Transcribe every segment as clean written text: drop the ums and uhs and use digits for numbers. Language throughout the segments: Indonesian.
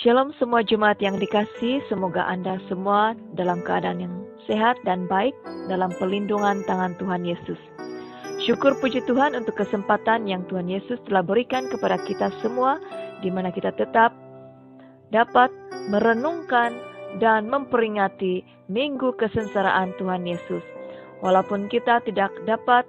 Shalom semua jemaat yang dikasihi, semoga Anda semua dalam keadaan yang sehat dan baik dalam pelindungan tangan Tuhan Yesus. Syukur puji Tuhan untuk kesempatan yang Tuhan Yesus telah berikan kepada kita semua, di mana kita tetap dapat merenungkan dan memperingati Minggu Kesengsaraan Tuhan Yesus. Walaupun kita tidak dapat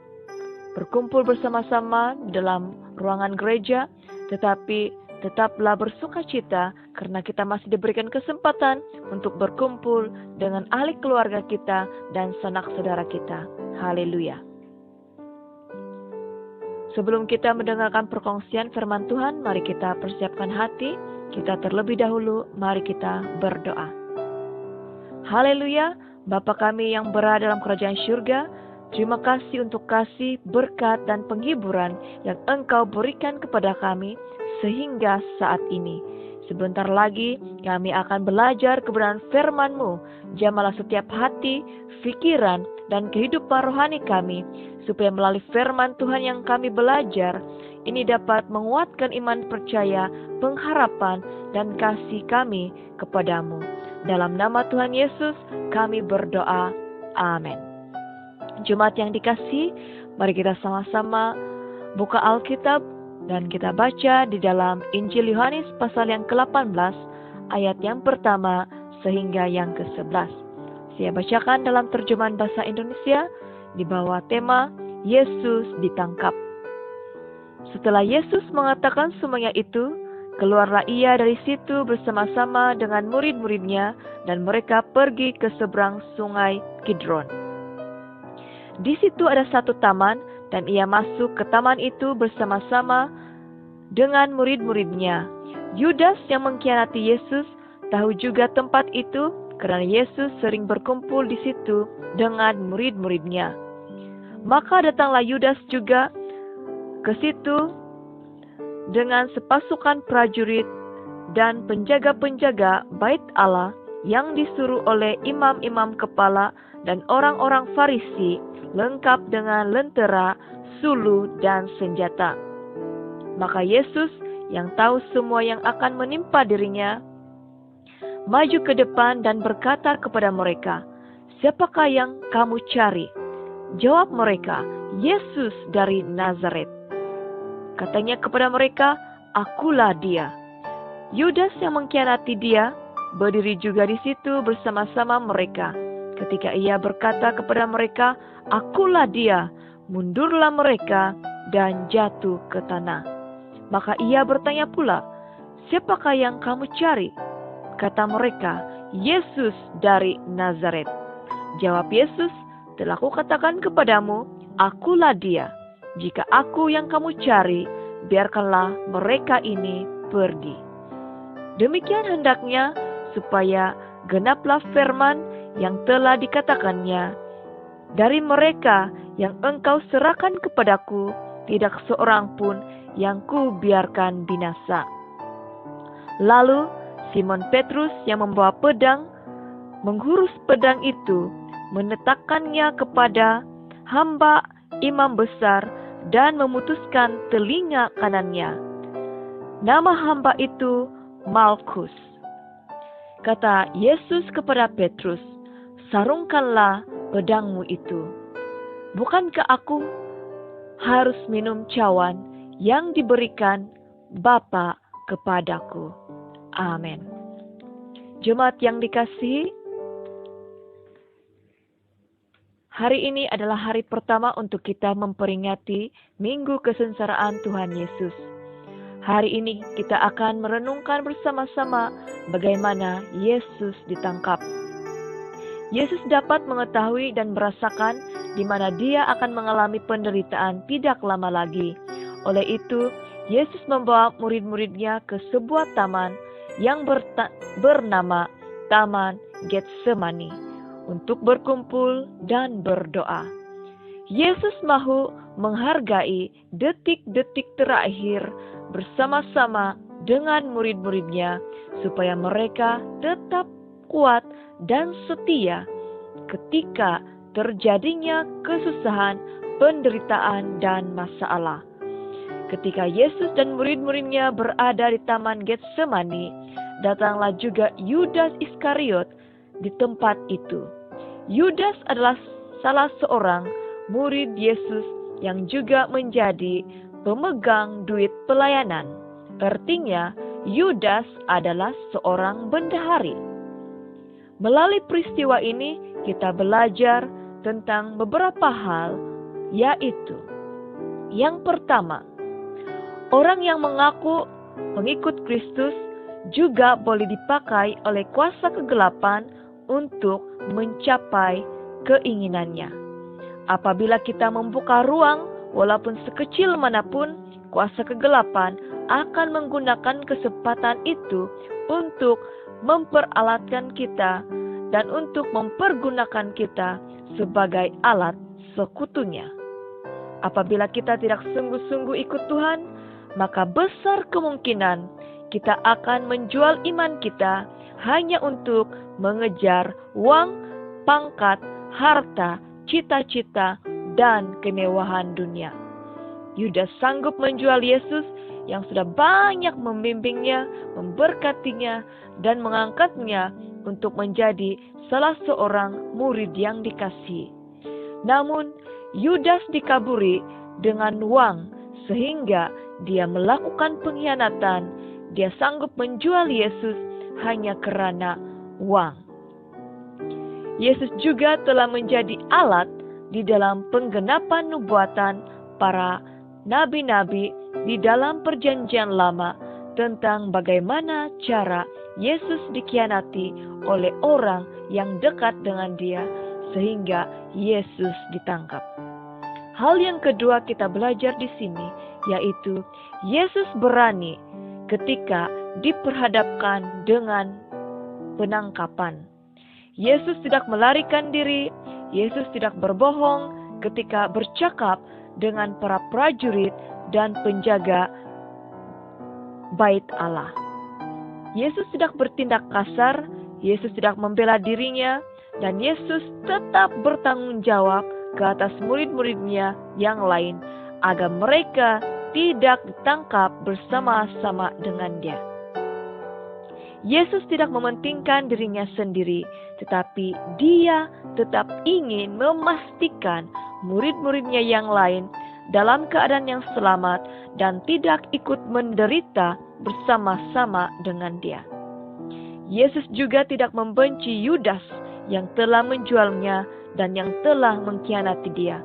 berkumpul bersama-sama dalam ruangan gereja, tetapi tetaplah bersukacita karena kita masih diberikan kesempatan untuk berkumpul dengan ahli keluarga kita dan sanak saudara kita. Haleluya. Sebelum kita mendengarkan perkongsian firman Tuhan, mari kita persiapkan hati. Kita terlebih dahulu, mari kita berdoa. Haleluya, Bapa kami yang berada dalam kerajaan surga, terima kasih untuk kasih, berkat, dan penghiburan yang Engkau berikan kepada kami sehingga saat ini. Sebentar lagi kami akan belajar kebenaran firman-Mu. Jamalah setiap hati, pikiran, dan kehidupan rohani kami, supaya melalui firman Tuhan yang kami belajar, ini dapat menguatkan iman percaya, pengharapan, dan kasih kami kepadamu. Dalam nama Tuhan Yesus kami berdoa. Amin. Jemaat yang dikasihi, mari kita sama-sama buka Alkitab dan kita baca di dalam Injil Yohanes pasal yang ke-18 ayat yang pertama sehingga yang ke-11. Saya bacakan dalam terjemahan bahasa Indonesia di bawah tema Yesus ditangkap. Setelah Yesus mengatakan semuanya itu, keluarlah ia dari situ bersama-sama dengan murid-muridnya dan mereka pergi ke seberang sungai Kidron. Di situ ada satu taman, dan ia masuk ke taman itu bersama-sama dengan murid-muridnya. Yudas yang mengkhianati Yesus tahu juga tempat itu karena Yesus sering berkumpul di situ dengan murid-muridnya. Maka datanglah Yudas juga ke situ dengan sepasukan prajurit dan penjaga-penjaga bait Allah yang disuruh oleh imam-imam kepala dan orang-orang Farisi, lengkap dengan lentera, sulu, dan senjata. Maka Yesus yang tahu semua yang akan menimpa dirinya, maju ke depan dan berkata kepada mereka, "Siapakah yang kamu cari?" Jawab mereka, "Yesus dari Nazaret." Katanya kepada mereka, "Akulah dia." Yudas yang mengkhianati dia berdiri juga di situ bersama-sama mereka. Ketika ia berkata kepada mereka, "Akulah dia," mundurlah mereka dan jatuh ke tanah. Maka ia bertanya pula, "Siapakah yang kamu cari?" Kata mereka, "Yesus dari Nazaret." Jawab Yesus, "Telah kukatakan kepadamu, akulah dia. Jika aku yang kamu cari, biarkanlah mereka ini pergi." Demikian hendaknya supaya genaplah firman yang telah dikatakannya, "Dari mereka yang engkau serahkan kepadaku, tidak seorang pun yang ku biarkan binasa." Lalu Simon Petrus yang membawa pedang, menghurus pedang itu, menetapkannya kepada hamba imam besar dan memutuskan telinga kanannya. Nama hamba itu Malkus. Kata Yesus kepada Petrus, "Sarungkanlah pedangmu itu. Bukankah aku harus minum cawan yang diberikan Bapa kepadaku?" Amin. Jemaat yang dikasihi, hari ini adalah hari pertama untuk kita memperingati Minggu Kesengsaraan Tuhan Yesus. Hari ini kita akan merenungkan bersama-sama bagaimana Yesus ditangkap. Yesus dapat mengetahui dan merasakan di mana dia akan mengalami penderitaan tidak lama lagi. Oleh itu, Yesus membawa murid-muridnya ke sebuah taman yang bernama Taman Getsemani untuk berkumpul dan berdoa. Yesus mau menghargai detik-detik terakhir bersama-sama dengan murid-muridnya supaya mereka tetap kuat dan setia ketika terjadinya kesusahan, penderitaan, dan masalah. ketika Yesus dan murid-muridnya berada di Taman Getsemani, datanglah juga Yudas Iskariot di tempat itu. Yudas adalah salah seorang murid Yesus yang juga menjadi pemegang duit pelayanan. Artinya, Yudas adalah seorang bendahari. Melalui peristiwa ini, kita belajar tentang beberapa hal, yaitu yang pertama, orang yang mengaku pengikut Kristus juga boleh dipakai oleh kuasa kegelapan untuk mencapai keinginannya. Apabila kita membuka ruang, walaupun sekecil manapun, kuasa kegelapan akan menggunakan kesempatan itu untuk memperalatkan kita dan untuk mempergunakan kita sebagai alat sekutunya. Apabila kita tidak sungguh-sungguh ikut Tuhan, maka besar kemungkinan kita akan menjual iman kita hanya untuk mengejar uang, pangkat, harta, cita-cita, dan kemewahan dunia. Yudas sanggup menjual Yesus yang sudah banyak membimbingnya, memberkatinya, dan mengangkatnya untuk menjadi salah seorang murid yang dikasihi. Namun, Yudas dikaburi dengan uang sehingga dia melakukan pengkhianatan. Dia sanggup menjual Yesus hanya karena uang. Yesus juga telah menjadi alat di dalam penggenapan nubuatan para nabi-nabi di dalam perjanjian lama tentang bagaimana cara Yesus dikhianati oleh orang yang dekat dengan dia sehingga Yesus ditangkap. Hal yang kedua kita belajar di sini yaitu Yesus berani ketika diperhadapkan dengan penangkapan. Yesus tidak melarikan diri, Yesus tidak berbohong ketika bercakap dengan para prajurit dan penjaga bait Allah. Yesus tidak bertindak kasar, Yesus tidak membela dirinya, dan Yesus tetap bertanggung jawab ke atas murid-muridnya yang lain agar mereka tidak ditangkap bersama-sama dengan dia. Yesus tidak mementingkan dirinya sendiri, tetapi dia tetap ingin memastikan murid-muridnya yang lain dalam keadaan yang selamat dan tidak ikut menderita bersama-sama dengan dia. Yesus juga tidak membenci Yudas yang telah menjualnya dan yang telah mengkhianati dia.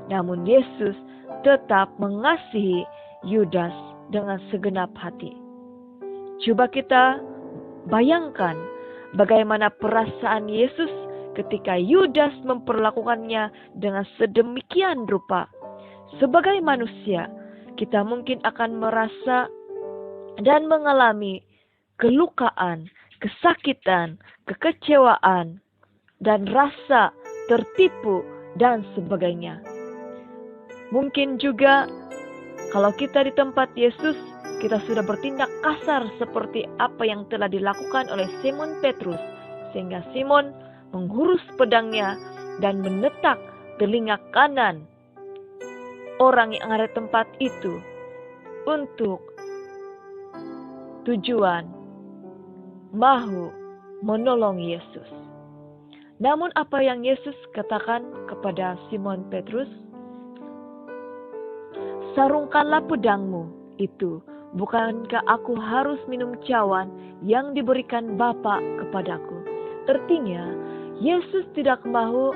Namun Yesus tetap mengasihi Yudas dengan segenap hati. Coba kita bayangkan bagaimana perasaan Yesus ketika Yudas memperlakukannya dengan sedemikian rupa. Sebagai manusia, kita mungkin akan merasa dan mengalami kelukaan, kesakitan, kekecewaan, dan rasa tertipu, dan sebagainya. Mungkin juga kalau kita di tempat Yesus, kita sudah bertindak kasar seperti apa yang telah dilakukan oleh Simon Petrus, sehingga Simon menghurus pedangnya dan menetak telinga kanan orang yang ada di tempat itu untuk tujuan mahu menolong Yesus. Namun apa yang Yesus katakan kepada Simon Petrus? Sarungkanlah pedangmu itu, bukankah aku harus minum cawan yang diberikan Bapa kepadaku? Artinya, Yesus tidak mahu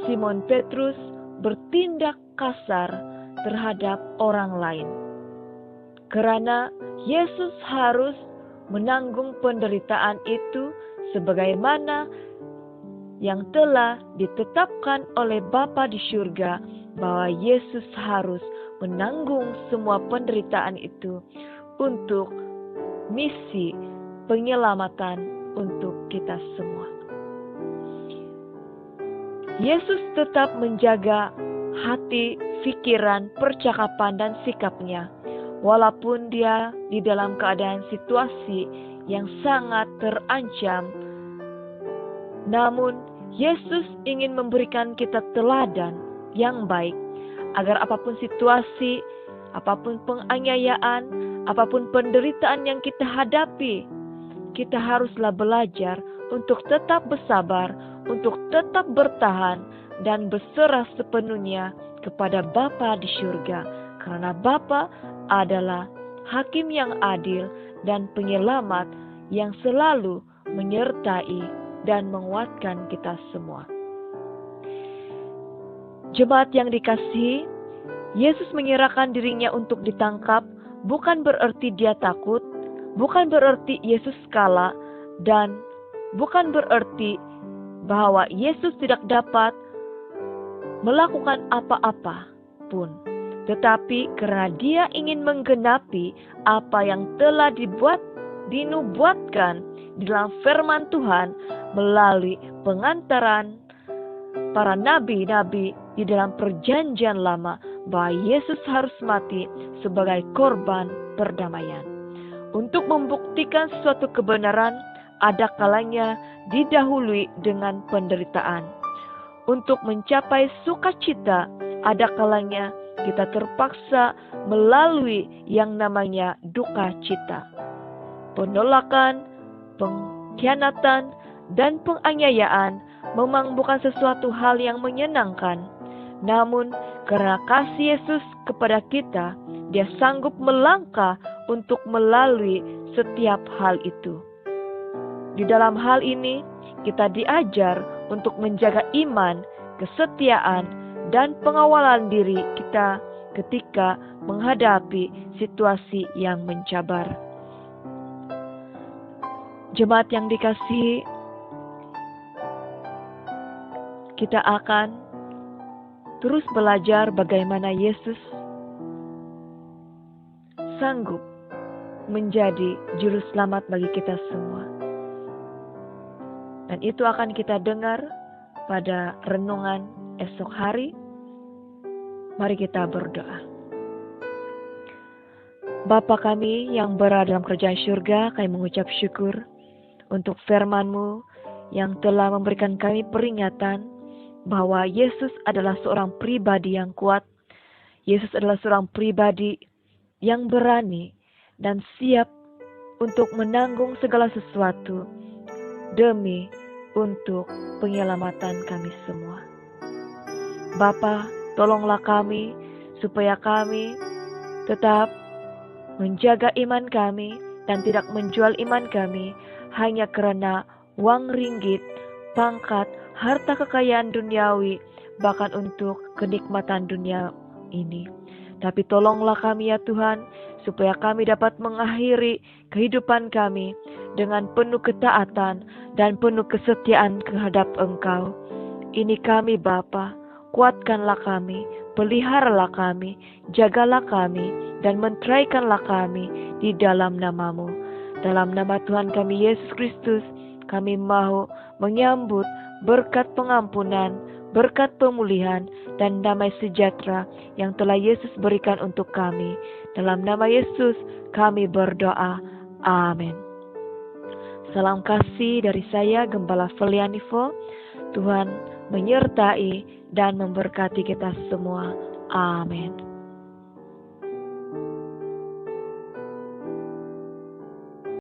Simon Petrus bertindak kasar terhadap orang lain. Karena Yesus harus menanggung penderitaan itu sebagaimana yang telah ditetapkan oleh Bapa di surga, bahwa Yesus harus menanggung semua penderitaan itu untuk misi penyelamatan untuk kita semua. Yesus tetap menjaga hati, pikiran, percakapan, dan sikapnya, walaupun dia di dalam keadaan situasi yang sangat terancam. Namun, Yesus ingin memberikan kita teladan yang baik, agar apapun situasi, apapun penganiayaan, apapun penderitaan yang kita hadapi, kita haruslah belajar untuk tetap bersabar, untuk tetap bertahan, dan berserah sepenuhnya kepada Bapa di surga. Karena Bapa adalah Hakim yang adil dan penyelamat yang selalu menyertai dan menguatkan kita semua. Jemaat yang dikasihi, Yesus menyerahkan dirinya untuk ditangkap bukan berarti dia takut, bukan berarti Yesus kalah, dan bukan berarti bahwa Yesus tidak dapat melakukan apa-apa pun. Tetapi karena dia ingin menggenapi apa yang telah dinubuatkan di dalam firman Tuhan melalui pengantaran para nabi-nabi di dalam perjanjian lama, bahwa Yesus harus mati sebagai korban perdamaian. Untuk membuktikan suatu kebenaran, ada kalanya didahului dengan penderitaan. Untuk mencapai sukacita, ada kalanya kita terpaksa melalui yang namanya duka cita. Penolakan, pengkhianatan, dan penganiayaan memang bukan sesuatu hal yang menyenangkan. Namun, karena kasih Yesus kepada kita, Dia sanggup melangkah untuk melalui setiap hal itu. Di dalam hal ini, kita diajar untuk menjaga iman, kesetiaan, dan pengawalan diri kita ketika menghadapi situasi yang mencabar. Jemaat yang dikasihi, kita akan terus belajar bagaimana Yesus sanggup menjadi juru selamat bagi kita semua. Dan itu akan kita dengar pada renungan esok hari. Mari kita berdoa. Bapa kami yang berada dalam kerajaan surga, kami mengucap syukur untuk firman-Mu yang telah memberikan kami peringatan bahwa Yesus adalah seorang pribadi yang kuat. Yesus adalah seorang pribadi yang berani dan siap untuk menanggung segala sesuatu demi untuk penyelamatan kami semua. Bapa, tolonglah kami supaya kami tetap menjaga iman kami dan tidak menjual iman kami hanya karena uang ringgit, pangkat, harta kekayaan duniawi, bahkan untuk kenikmatan dunia ini. Tapi tolonglah kami ya Tuhan, supaya kami dapat mengakhiri kehidupan kami dengan penuh ketaatan dan penuh kesetiaan terhadap Engkau. Ini kami Bapa, kuatkanlah kami, peliharalah kami, jagalah kami, dan menteraikanlah kami di dalam nama-Mu. Dalam nama Tuhan kami Yesus Kristus, kami mau menyambut berkat pengampunan, berkat pemulihan, dan damai sejahtera yang telah Yesus berikan untuk kami. Dalam nama Yesus kami berdoa. Amin. Salam kasih dari saya, Gembala Felianivo. Tuhan menyertai dan memberkati kita semua. Amin.